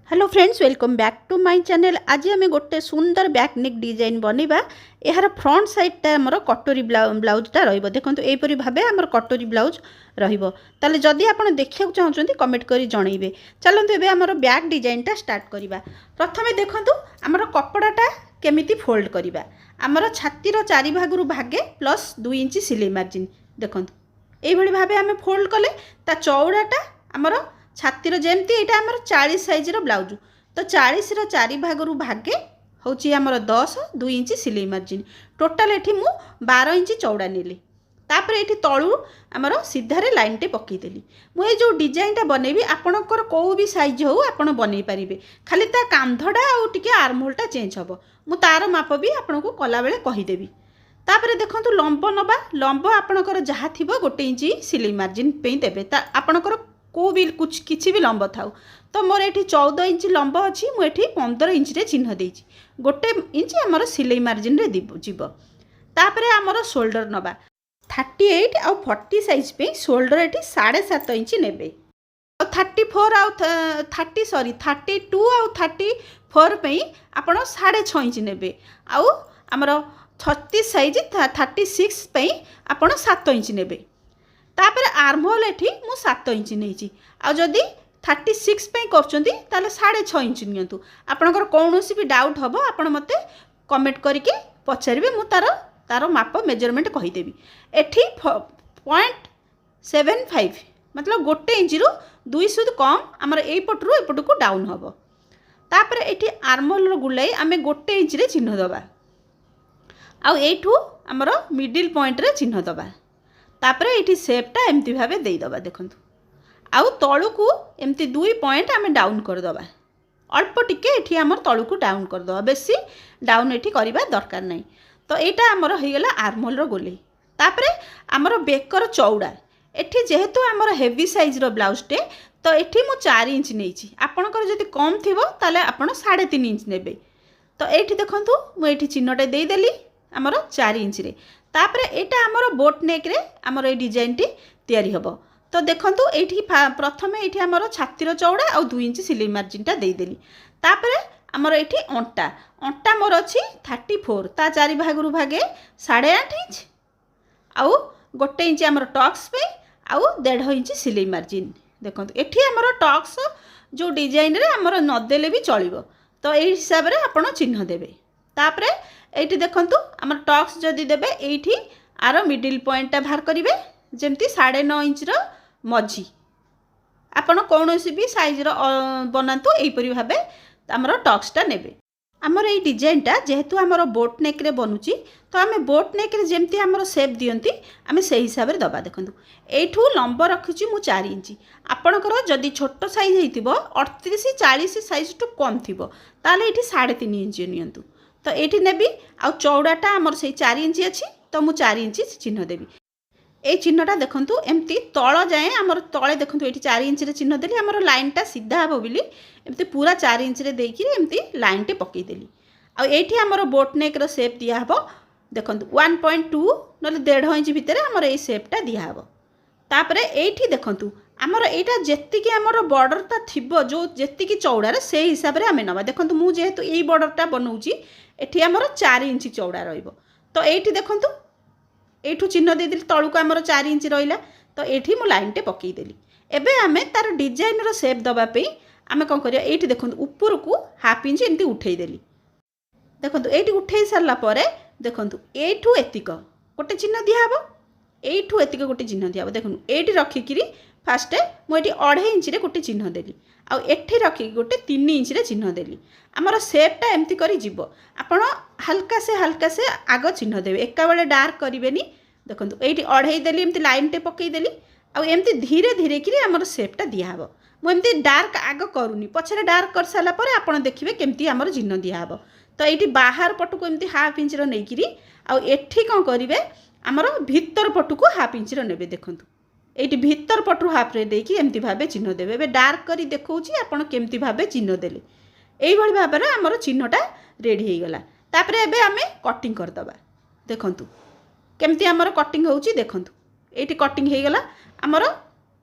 Hello friends, welcome back to my channel. आज आम गोटे सुंदर बैक नेक डिजाइन बनवा। यार फ्रंट साइडटा आमर कटोरी ब्लाउजटा रही। देखो यहपरी भाव आम कटोरी ब्लाउज रही। जदि आप देखा चाहते कमेंट कर जनइबे। चलते एवं आमर बैक डिजाइनटा स्टार्ट करवा। प्रथमे देखु आमर कपड़ाटा केमिति फोल्ड करवा। आमर छातीर चारि भागरू भागे प्लस 2 इंच सिलाई मार्जिन देखो यही भाव आम फोल्ड कले ता चौड़ाटा आमर छातीर जमती यहाँ आमर 40 साइजर ब्लाउज तो 40 चारि भागरू भागे हूँ आमर 2 इंच सिलाई मार्जिन टोटाल ये मु 12 इंच चौड़ा नेली। तापर ये तलू आमर सीधारे लाइनटे पकईदेली। मुझे जो डिजाइनटा बनैबी आपणकर कौ भी साइज हो आपण बनई पारे। खाली ता कांधटा आउ टिके आर्महोलटा चेंज हम मु तार माप भी आपन को कला बेले कहीदेवी। तापर देखो लंब नबा लंब आपणकर जहाँ थी गोटे इंच सिलाई मार्जिन पे देवे आपणकर को भी कुछ किसी भी लंब थाउ। तो मोर ये 14 इंच लंब अच्छी मुझे 15 इंच रे चिन्ह देइछि गोटे इंच आमर सिलाई मार्जिन रे जीव। तापर आमर शोल्डर नबा 38 आउ 40 साइज पे शोल्डर ये 7.5 इंच नेबे। 34 आउ 32 आउ 34 पे आपण 6.5 इंच नेबे। आउ आमर 36 साइज 36 पे आपण 7 इंच नेबे। तापर आर्महोल एठी मु 7 इंच नहीं आदि 36 पे करछंती ताले 6.5 इंच नियंतु। आपनकर कौनसी भी डाउट हबो आपण मते कमेंट करके पचारिबे मु तार माप मेजरमेंट कहीदेवी। एठी 0.75 मतलब गोटे इंच रु 2 सुद कम आमर एई पटरु एपट को डाउन हबो। तापर एठी आर्महोल रो गुलाई आमे गोटे इंच रे चिन्ह दबा आउ एठू आमर मिडिल पॉइंट रे चिन्ह दबा। तापर ये सेपटा एमती भाव देदेबा देखु आउ तलू को एमती 2 पॉइंट आम डाउन करदे अल्प टिके ये आम तलू को डाउन करदे बेसी डाउन ये करवा दरकार नहीं। तो यहाँ आमर होगला आर्महोल गोले। तापर आमर बेकर चौड़ा एठी जेहेतु आमर हेवी साइज रो ब्लाउजटे तो ये मु 4 इंच नहीं आपणकर जदि कम थी ताले आपण 3.5 इंच नेबे। तो ये देखु मुझे चिन्हटे देदेली आमर 4 इंच रे। तापर एटा आमर बोट नेक रे आमर ए डिजाइन टी तैयारी हबो। तो देखंतु एठी प्रथमे एठी आमर छातीर चौड़ा और 2 इंच सिलाई मार्जिन टा देदेली। तापर आमर एठी अंटा अंटा मोर अछि 34 ता चारि भागरू भागे 8.5 इंच आउ गोटे इंच आमर टक्स पे आउ 1.5 इंच सिलाई मार्जिन देखंतु। एठी आमर टक्स जो डिजाइन रे आमर नदेले भी चलिबो तो एई हिसाब रे आपण चिन्ह देबे। तापर ये देखंतु आमर टक्स जदि देबे एठी आर मिडिल पॉइंटटा बाहर करिवे जेमती 9.5 इंच रो मझी आपण कौनसी भी साइज रो बनातु एपरि भाबे आमर टक्सटा नेबे। आमर ये डिजाइनटा जेहेतु आमर बोट नेक रे बनुची तो आमे बोट नेक रे जेमती आमर शेप दियंती आमे से हिसाब रे दबा। देखंतु एठू लंब रखुची मु 4 इंच आपणकर जदि छोट साइज हेतिबो 38 40 साइज टू कम थिबो ताले एठी 3.5 इंच नियंतु। तो ये नेबी आ चौड़ाटा आमर से 4 इंच अच्छी तो मु 4 इंच चिन्ह देवी। ये चिन्हटा देखंतु एमती तल जाए आमर तले देखंतु ये 4 इंच रे चिन्ह देली आमर लाइनटा सीधा हे बोली एमती पूरा 4 इंच रे देकी एमती लाइनटे पकईदेली। आ ये आमर बोट नेक रो शेप दिया हबो देखंतु 1.2 नले 1.5 इंच भितर आमर ये शेपटा दिया हबो। तापर एठी देखंतु आमर एटा जेतिकी आमर बॉर्डरटा थिबो जो जेतिकी चौड़ारे से हिसाब रे आमे नबा। देखंतु मु जेहेतु एई बॉर्डरटा बनौची एठी आमर 4 इंच चौड़ा रहिबो। तो एठी देखंतु एठू चिन्ह देदिल तळु को आमर 4 इंच रहिला तो एठी मु लाइनटे पकईदेली। एबे आमे तार डिजाइन रो शेप दबा पे आमे कोन करिया एठी देखंतु ऊपर को हाफ इंच एंती उठेई देली। देखंतु एठी उठेई सारला परे देखंतु एठू एतिक गोटे चिन्ह दिया हबो एठू एतिक गोटे चिन्ह दिया हबो। देखंतु एठी रखिकिरी फास्ट मुझे 2.5 इंच रे गोटे चिन्ह देली आउ एठी रखी गोटे 3 इंच रे चिन्ह देली। आमर सेपटा एमती करी जीवो आपण हल्का से आग चिन्ह देवे एका बेले डार्क करिवेनी। देखंतु एठी 2.5 देली एमती लाइनटे पकई देली आउ एमती धीरे धीरे किरी आमर सेपटा दिया हबो। मु एमती डार्क आग करूनी पछरे डार्क कर साला परे आपण देखिबे केमती आमर चिन्ह दिया हबो। तो एठी बाहर पटको एमती हाफ इंच रो नेकिरी आउ एठी कोन करिवे आमर भीतर पटको हाफ इंच रो नेबे। देखंतु ये भीतर पटू हाफ रे देकी एमती भाबे चिन्ह देबे। एबे डार्क करी देखौची आपण केमती भाबे चिन्ह देले एई भली भाबे रे हमर चिन्हटा रेडी हे गला। तापर एबे आमे कटिंग कर दबा। देखंतु केमती हमर कटिंग होउची देखंतु एठी कटिंग हे गला हमर।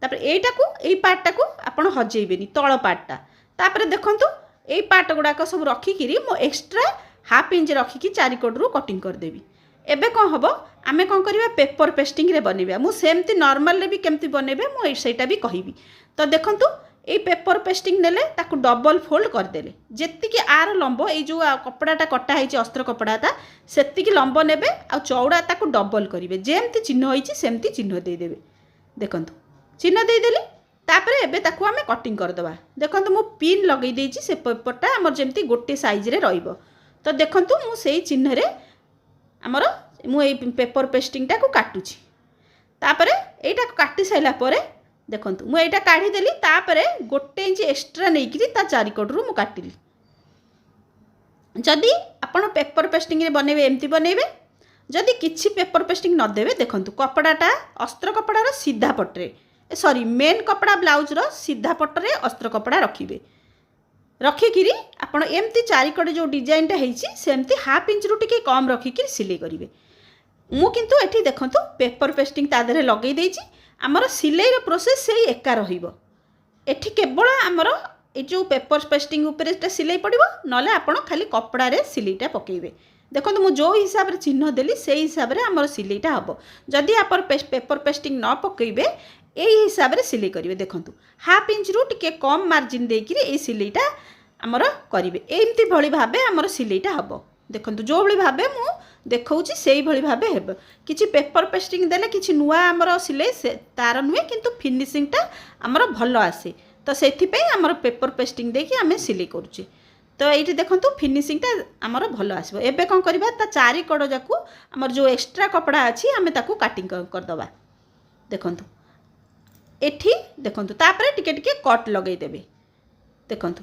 तापर एटा को एई पार्टटा को आपण हजेइबेनी तळ पार्टटा तापर देखंतु एई पार्ट गुड़ाक सब रखिकी मो एक्स्ट्रा हाफ इंच रखिकी चारिकड़ू कटिंग करदेवी। एबे कौन हम आमे कौन करवा पेपर पेस्टिंग रे बनइबा मु सेमती नॉर्मल रे भी केमती बनइबे मु सेटा भी कहिबी। तो देखंतु ये पेपर पेस्टिंग नेले ताकू डबल फोल्ड करदेले जेतिकी आर लंब ये जो कपड़ाटा कटा है अस्त्र कपड़ाटा सेतिकी लंब नेबे आ चौड़ा ताकू डबल करिवे जेमती चिन्ह होईची सेमती चिन्ह दे देबे। देखंतु चिन्ह दे देली तापर एबे ताकू आमे कटिंग करदबा। देखंतु मु पिन लगई देइची से पेपरटा हमर जेमती गोटे साइज रे रहइबो। तो देखंतु मु सेई चिन्ह रे हमर मु ए पेपर पेस्टिंगटा को काटुची। तापर एटा काटी साइला परे देखंतु मु एटा काढी देली तापरे गोटे इंच एक्स्ट्रा नेइकरी ता चारिकड़ू मु काटिली। जदि आपण पेपर पेस्टिंग रे बनेबे एमती बनेबे जदि किछि पेपर पेस्टिंग न देबे देखंतु कपड़ाटा अस्त्र कपड़ार सीधा पटरे सॉरी मेन कपड़ा ब्लाउज रो सीधा पटरे अस्त्र कपड़ा रखिबे। रखिकी आपण एमती चारिकड़े जो डिजाइनटा हेइची सेमती हाफ इंच रु टिके कम रखिकी सिलाई करिवे। मु किंतु एठी देखंतु पेपर पेस्टिंग ता देरे लगई देइची आमर सिलाई प्रोसेस से एका रहिबो। एठी केवल आमर ए जो पेपर पेस्टिंग ऊपर सिलाई पड़िबो नले आपण खाली कपड़ा रे सिलाईटा पकेइबे। देखंतु मु जो हिसाब रे चिन्ह देली से हिसाब रे आमर सिलाईटा हबो। जदि आपण पेपर पेस्टिंग न पकेइबे एई हिसाब रे सिलाई करिवे। देखंतु हाफ इंच रु टिके कम मार्जिन देकी ए सिलाईटा आमर करिवे एमती भली भाबे आमर सिलाईटा हबो। देखंतु जो भली भाबे मु देखौची सेई भली भाबे हेबो। किछि पेपर पेस्टिंग देले किछि नुआ आमर सिलाई से तार नुए किंतु फिनिशिंगटा आमर भलो आसे। तो सेथि पे आमर पेपर पेस्टिंग देकी आमे सिलाई करूची। तो एठी देखंतु फिनिशिंगटा आमर भलो आसीबो। एबे कोन करबा ता चारि कड़ जाकू आमर जो एक्स्ट्रा कपड़ा अछि आमे ताकू काटिंग कर दबा। देखंतु एठी देखंतु तापरे टिके टिके कट लगै देबे। देखंतु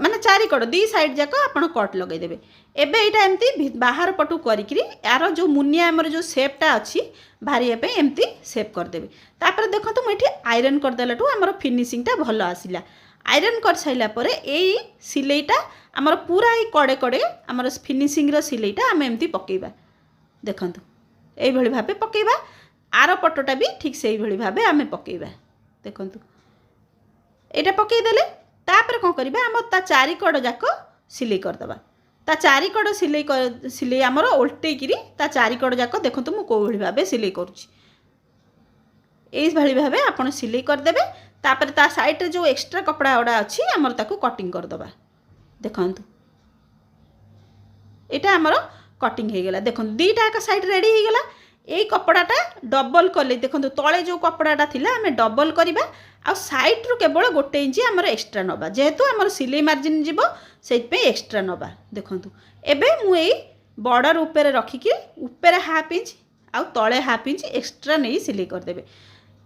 माने चारि कड़ दी साइड जाक आपण कट लगै देबे। एबे एटा एमती बाहर पटू करिकरी यार जो मुनिया हमर जो शेपटा अछि भारिया पे एमती शेप कर देबे। तापर देखंतु म एठी आयरन कर देलाटू हमर फिनिशिंगटा भलो आसिला। आयरन कर साइला परे एई सिलाईटा हमर पूरा ए कड़े कड़े हमर फिनिशिंग रो सिलाईटा हम एमती पकेइबा। देखंतु एई भली भाबे पकेइबा आरो पटोटा भी ठीक सेई भली भाबे हमें पकेइबा। देखंतु एटा पकेइ देले तापर कोन करिबा हम ता चारि कड़ जाक सिलाई कर दबा। ता चारि कड़ सिलाई हमर उल्टे किरी ता चारि कड़ जाक देखंतु मु को भली भाबे सिलाई करूची। एई भली भाबे आपण सिलाई कर देबे। तापर ता साइड रे जो एक्स्ट्रा कपड़ा ओडा अछि हमर ताकू कटिंग कर दबा। देखंतु एटा हमर कटिंग हे गेला। देखंतु दीटा का साइड रेडी हे गेला। एई कपड़ाटा डबल कले देखंतु तळे जो कपड़ाटा थिला हमें डबल करिबा आ साइड रु केवल गोटे इंच हमर एक्स्ट्रा नबा जेहेतु हमर सिलाई मार्जिन जीवो सेति पे एक्स्ट्रा नबा। देखंतु एबे मु एई बॉर्डर ऊपर रखिकी ऊपर हाफ इंच आ तळे हाफ इंच एक्स्ट्रा नै सिलाई कर देबे।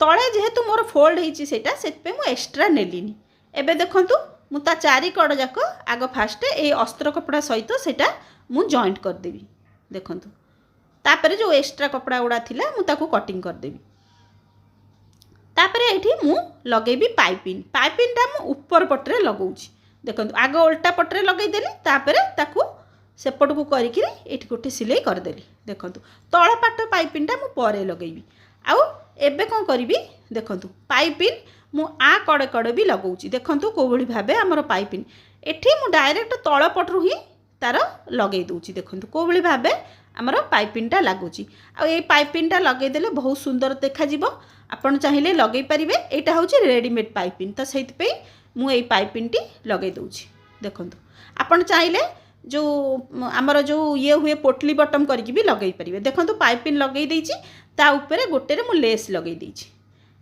तळे जेहेतु मोर फोल्ड हेची सेटा सेति पे मु एक्स्ट्रा नेलिनी। एबे देखंतु मु ता चारि कड़ जाक आग फास्ट ए अस्त्र कपड़ा सहित सेटा मु जॉइंट कर देबी। देखंतु तापर जो एक्स्ट्रा कपड़ा गुड़ा थिला मु ताकू कटिंग कर देबी। तापर एठी मु लगेबी पाइपिंग। पाइपिंगटा मु ऊपर पटरे लगाउची। देखंतु आग उल्टा पटरे लगै देली तापर ताकू सेपट को करिकरी एठी गोटे सिलाई कर देली। देखंतु तळ पाट पाइपिंगटा मु परे लगेबी। आउ एबे कोन करिबी देखंतु पाइपिंग मु आ कड़े कड़े भी लगाउची। देखंतु को भली भाबे हमर पाइपिंग एठी मु डायरेक्ट तळ पटरु ही तार लगै दउची। देखंतु को भली भाबे हमर पाइपिंगटा लागुची। आ ए पाइपिंगटा लगै देले बहुत सुंदर देखा जिवो। आपण चाहिले लगै परिबे। एटा होची रेडीमेड पाइपिंग। तो सेति पे मु ए पाइपिंगटी लगै दउची। देखंतु आपण चाहिले जो हमर जो ये हुए पोटली बटम करके भी लगै परिबे। देखंतु पाइपिंग लगै देइची ता ऊपर गोटे रे मु लेस लगै देइची।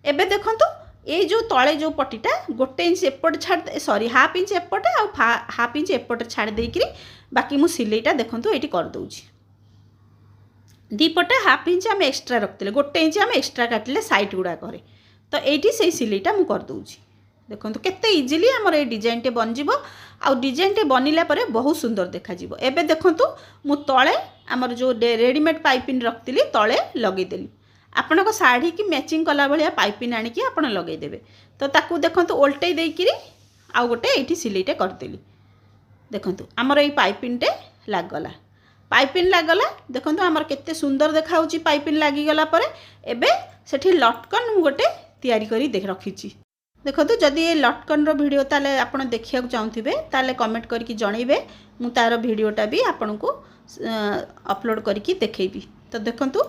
एबे देखंतु ए जो तळे जो पट्टीटा गोटे इंच एपट छाड़ सॉरी हाफ इंच एपट आ हाफ इंच एपट छाड़ देइकरी बाकी मु सिलाईटा देखंतु एटी कर दउची। दीपटे हाफ इंच आम एक्स्ट्रा रखते गोटे इंच आम एक्स्ट्रा काटिले साइड गुड़ा करे। तो ये से सिलाईटा मु कर दउची। देखंतु केते इजीली हमर ए डिजाइन टे बन जिवो। आ डिजाइन टे बनिला परे बहुत सुंदर देखा जिवो। एबे देखंतु मु तळे हमर जो रेडीमेड पाइपिंग रखतिली तळे लगै देली। आपण को साड़ी की मैचिंग कला भलिया पाइपिंग आनी की आपण लगै देबे। तो ताकू देखंतु उल्टै देइकिरी आ गोटे एठी सिलाईटे कर देली। देखंतु हमर ए पाइपिंग टे लाग गला। पाइपिंग लागला। देखंतु हमर केते सुंदर देखा होची पाइपिंग लागी गला परे। एबे सेठी लटकन गोटे तयारी करी देख रखिची। देखो जदि ये लटकन भिडियो ताले आपण देखिया चाहूथिबे ताले कमेंट करके जनइबे मु तार भिडियोटा भी आपन को अपलोड करके देखैबी। तो देखंतु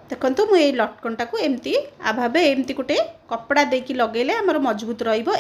देखंतु मु ये लटकनटा को एमती आ भाबे एमती गोटे कपड़ा देकी लगेले हमर मजबूत रहिबो।